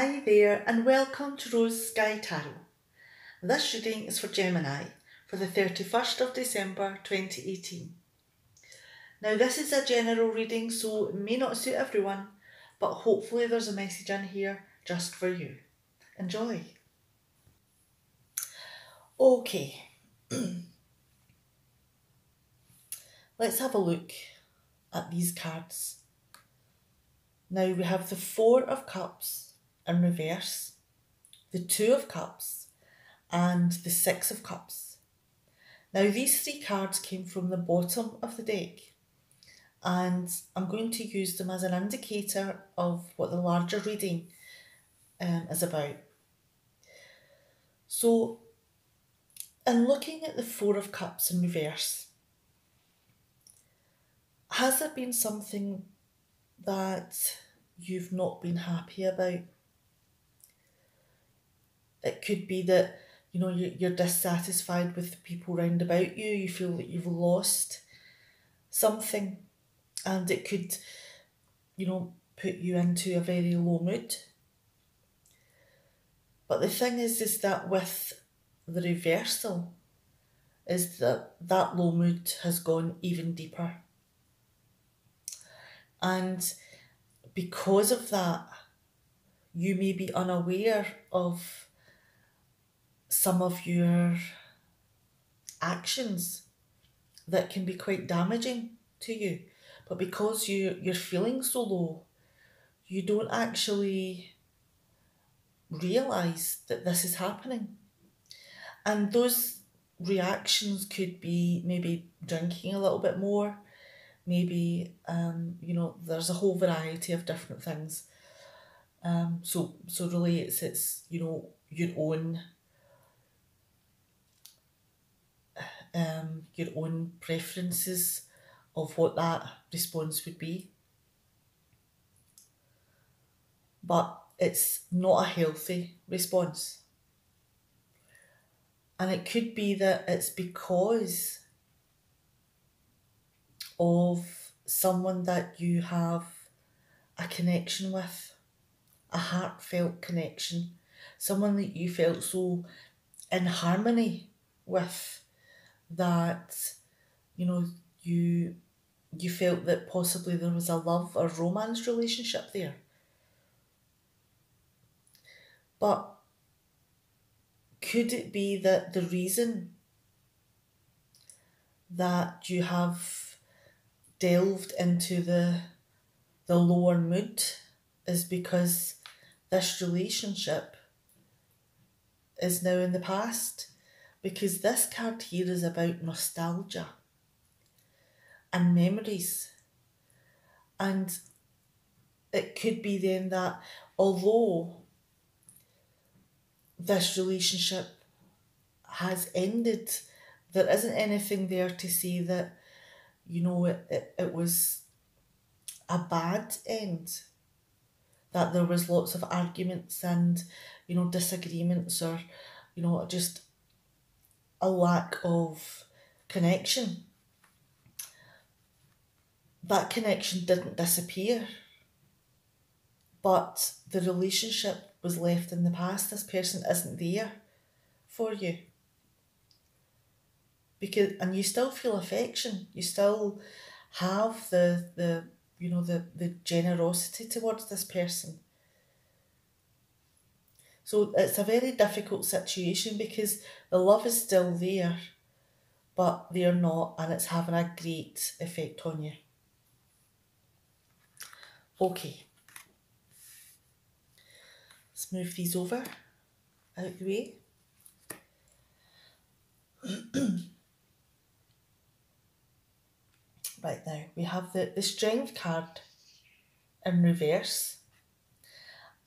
Hi there and welcome to Rose Sky Tarot. This reading is for Gemini for the 31st of December 2018. Now this is a general reading, so it may not suit everyone, but hopefully there's a message in here just for you. Enjoy. Okay, let's have a look at these cards. Now we have the Four of Cups in reverse, the Two of Cups and the Six of Cups. Now these three cards came from the bottom of the deck and I'm going to use them as an indicator of what the larger reading is about. So in looking at the Four of Cups in reverse, has there been something that you've not been happy about? It could be that, you know, you're dissatisfied with the people round about you. You feel that you've lost something and it could, you know, put you into a very low mood. But the thing is that with the reversal is that low mood has gone even deeper. And because of that, you may be unaware of some of your actions that can be quite damaging to you. But because you're feeling so low, you don't actually realise that this is happening. And those reactions could be maybe drinking a little bit more, maybe, you know, there's a whole variety of different things. So really it's you know, your own preferences of what that response would be. But it's not a healthy response. And it could be that it's because of someone that you have a connection with, a heartfelt connection, someone that you felt so in harmony with that, you know, you felt that possibly there was a love or romance relationship there. But could it be that the reason that you have delved into the lower mood is because this relationship is now in the past? Because this card here is about nostalgia and memories. And it could be then that although this relationship has ended, there isn't anything there to say that, you know, it was a bad end, that there was lots of arguments and, you know, disagreements or, you know, just a lack of connection. That connection didn't disappear, but the relationship was left in the past. This person isn't there for you. And you still feel affection. You still have the you know, the generosity towards this person. So it's a very difficult situation because the love is still there, but they're not, and it's having a great effect on you. Okay. Let's move these over out the way. Right, now we have the Strength card in reverse,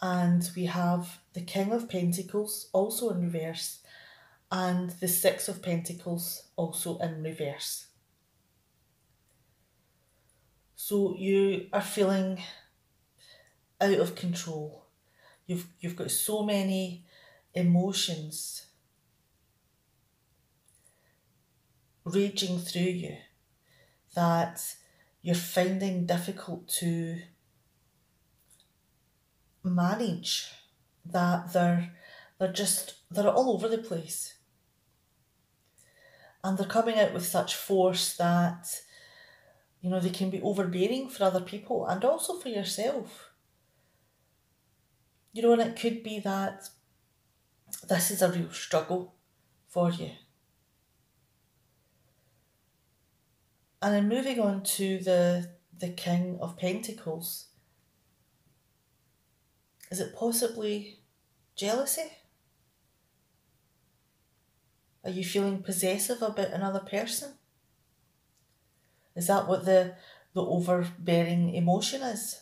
and we have the King of Pentacles also in reverse, and the Six of Pentacles also in reverse. So you are feeling out of control. You've got so many emotions raging through you that you're finding difficult to manage that they're all over the place. And they're coming out with such force that, they can be overbearing for other people and also for yourself. And it could be that this is a real struggle for you. And then moving on to the King of Pentacles, is it possibly jealousy? Are you feeling possessive about another person? Is that what the overbearing emotion is?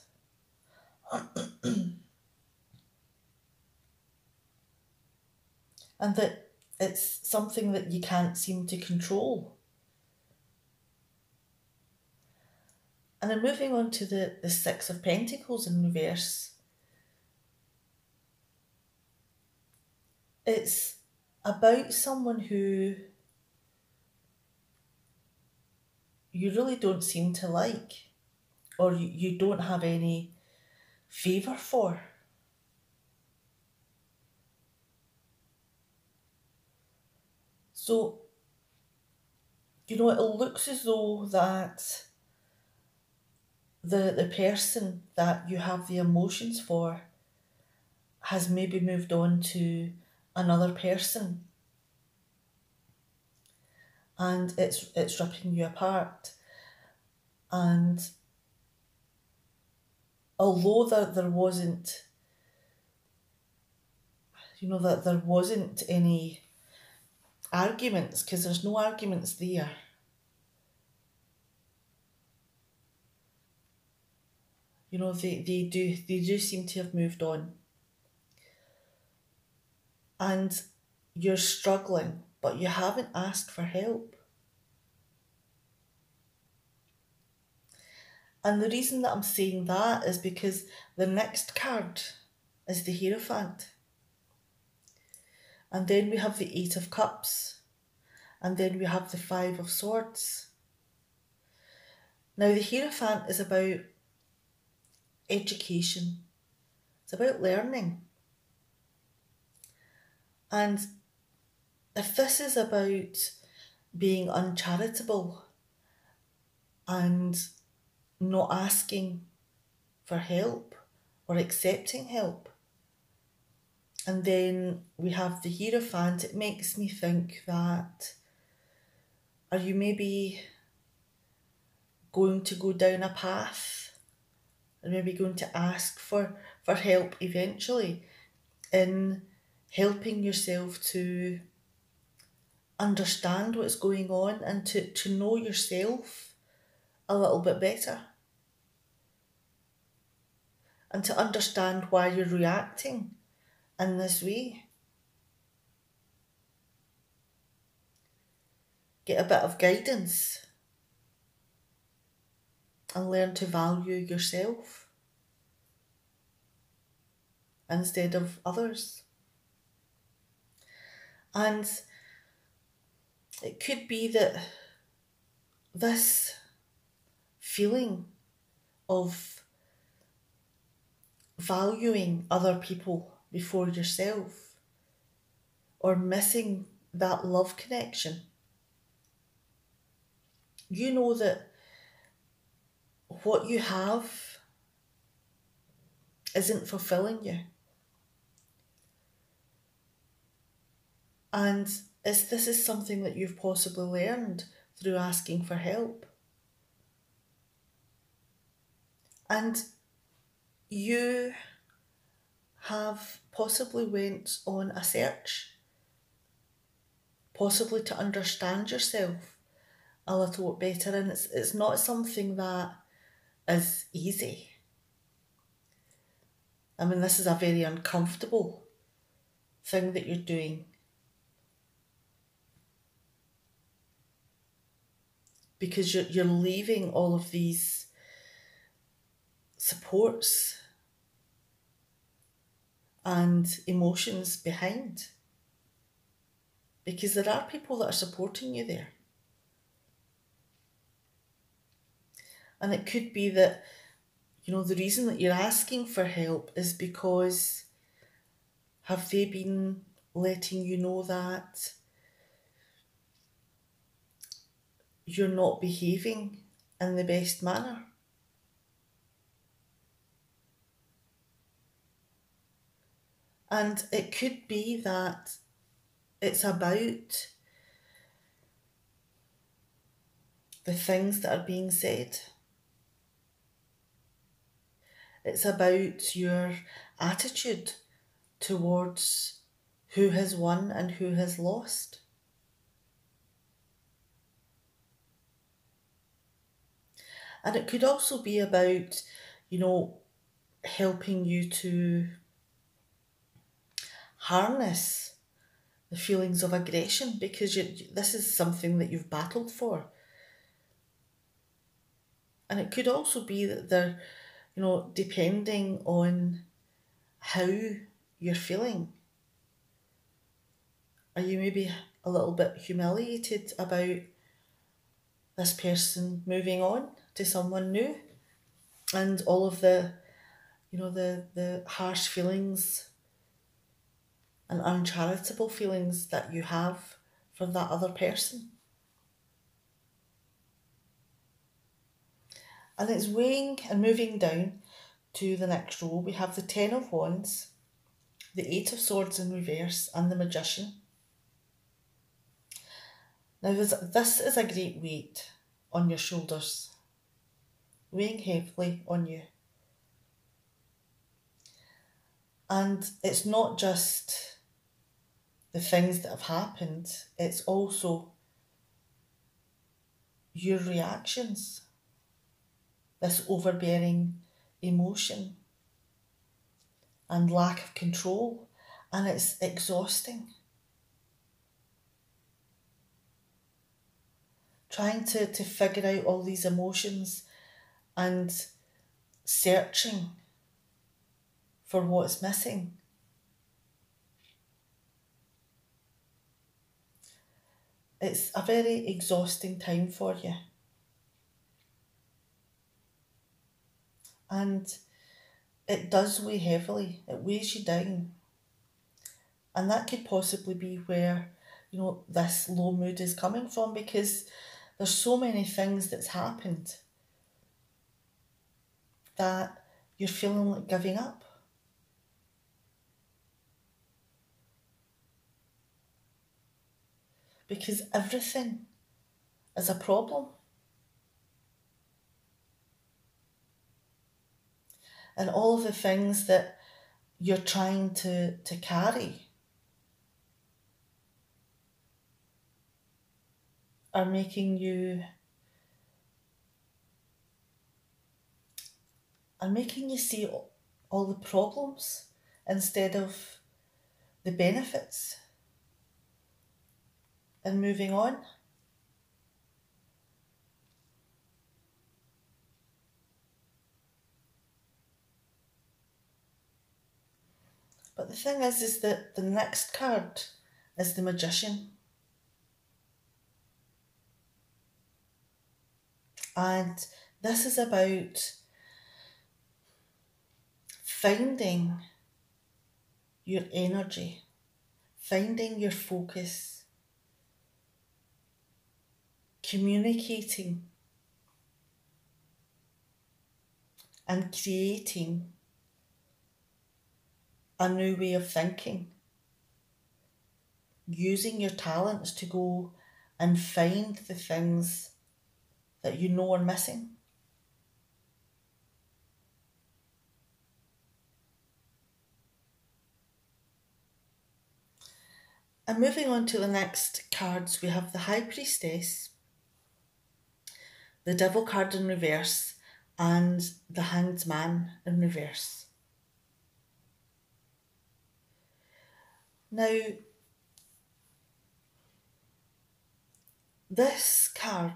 And that it's something that you can't seem to control. And then moving on to the Six of Pentacles in reverse, it's about someone who you really don't seem to like, or you don't have any favour for. So, it looks as though that the person that you have the emotions for has maybe moved on to another person, and it's ripping you apart. And although there wasn't, that there wasn't any arguments, because there's no arguments there, they do seem to have moved on. And you're struggling, but you haven't asked for help. And the reason that I'm saying that is because the next card is the Hierophant. And then we have the Eight of Cups. And then we have the Five of Swords. Now the Hierophant is about education. It's about learning. And if this is about being uncharitable and not asking for help or accepting help, and then we have the Hierophant, it makes me think that, are you maybe going to go down a path and maybe going to ask for help eventually in helping yourself to understand what's going on and to know yourself a little bit better, and to understand why you're reacting in this way. Get a bit of guidance and learn to value yourself instead of others. And it could be that this feeling of valuing other people before yourself, or missing that love connection, you know that what you have isn't fulfilling you. And this is something that you've possibly learned through asking for help. And you have possibly went on a search, possibly to understand yourself a little bit better, and it's not something that is easy. I mean, this is a very uncomfortable thing that you're doing, because you're leaving all of these supports and emotions behind, because there are people that are supporting you there. And it could be that, the reason that you're asking for help is because Have they been letting you know that you're not behaving in the best manner? And it could be that it's about the things that are being said. It's about your attitude towards who has won and who has lost. And it could also be about, helping you to harness the feelings of aggression, because this is something that you've battled for. And it could also be that they're, depending on how you're feeling. Are you maybe a little bit humiliated about this person moving on to someone new, and all of the, the harsh feelings and uncharitable feelings that you have for that other person? And it's weighing and moving down to the next row. We have the Ten of Wands, the Eight of Swords in reverse, and the Magician. Now this is a great weight on your shoulders, weighing heavily on you. And it's not just the things that have happened, it's also your reactions, this overbearing emotion and lack of control, and it's exhausting. Trying to figure out all these emotions and searching for what's missing. It's a very exhausting time for you. And it does weigh heavily, it weighs you down. And that could possibly be where, this low mood is coming from, because there's so many things that's happened that you're feeling like giving up. Because everything is a problem. And all of the things that you're trying to carry are making you see all the problems instead of the benefits and moving on. But the thing is that the next card is the Magician. And this is about finding your energy, finding your focus, communicating and creating a new way of thinking, using your talents to go and find the things that you know are missing. And moving on to the next cards, we have the High Priestess, the Devil card in reverse, and the Hanged Man in reverse. Now, this card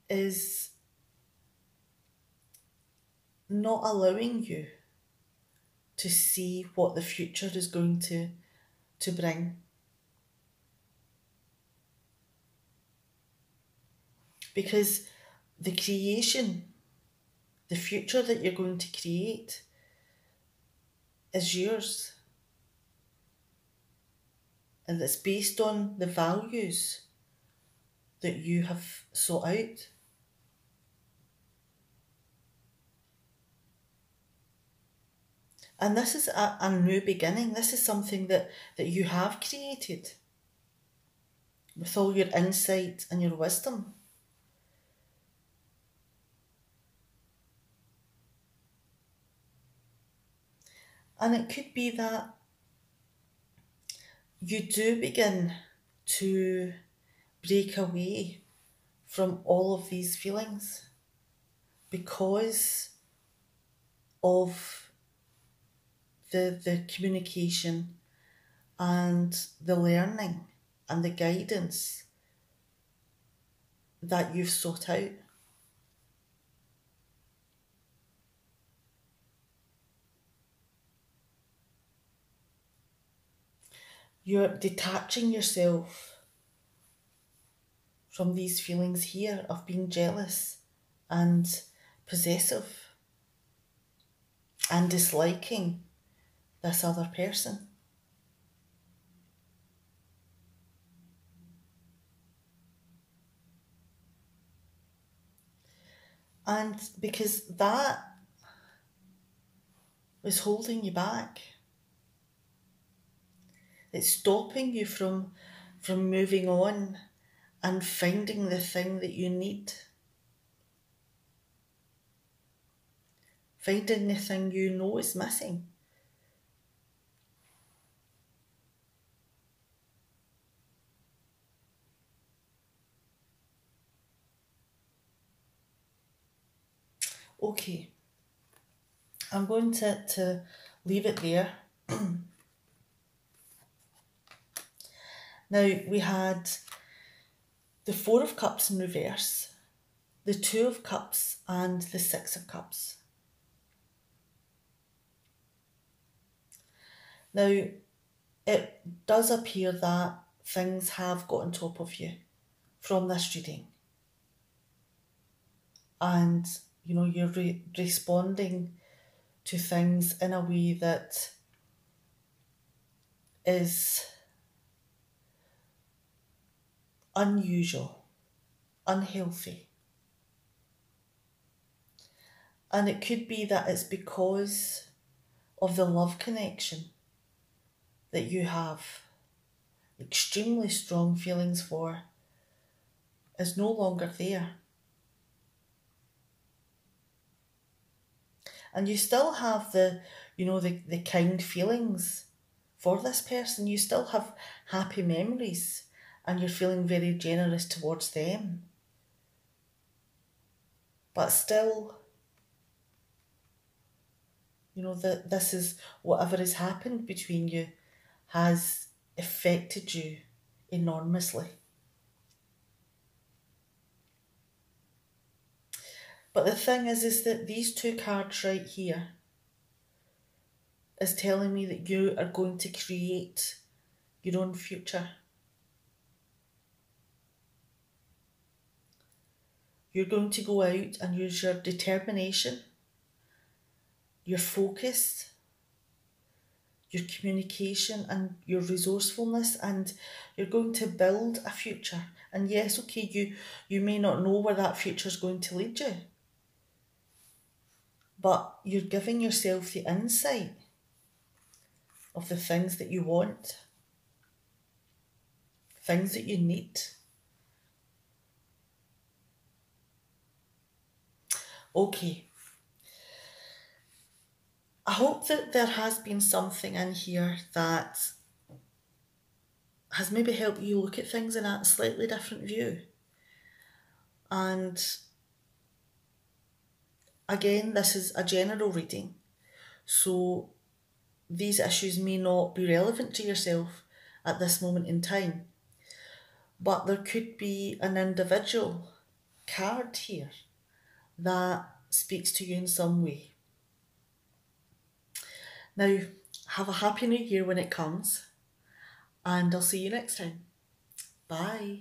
is not allowing you to see what the future is going to bring. Because the creation, the future that you're going to create, is yours. And it's based on the values that you have sought out. And this is a new beginning. This is something that you have created with all your insight and your wisdom. And it could be that you do begin to break away from all of these feelings because of the communication and the learning and the guidance that you've sought out. You're detaching yourself from these feelings here of being jealous and possessive and disliking this other person. And because that is holding you back. It's stopping you from moving on and finding the thing that you need. Finding the thing you know is missing. Okay, I'm going to leave it there. Now, we had the Four of Cups in reverse, the Two of Cups and the Six of Cups. Now, it does appear that things have got on top of you from this reading. And, you're responding to things in a way that is unusual, unhealthy. And it could be that it's because of the love connection that you have extremely strong feelings for is no longer there. And you still have the kind feelings for this person. You still have happy memories and you're feeling very generous towards them. But still, that this is whatever has happened between you has affected you enormously. But the thing is that these two cards right here is telling me that you are going to create your own future. You're going to go out and use your determination, your focus, your communication and your resourcefulness, and you're going to build a future. And yes, okay, you may not know where that future is going to lead you, but you're giving yourself the insight of the things that you want, things that you need. Okay. I hope that there has been something in here that has maybe helped you look at things in a slightly different view. And again, this is a general reading, so these issues may not be relevant to yourself at this moment in time, but there could be an individual card here that speaks to you in some way. Now, have a happy new year when it comes, and I'll see you next time. Bye.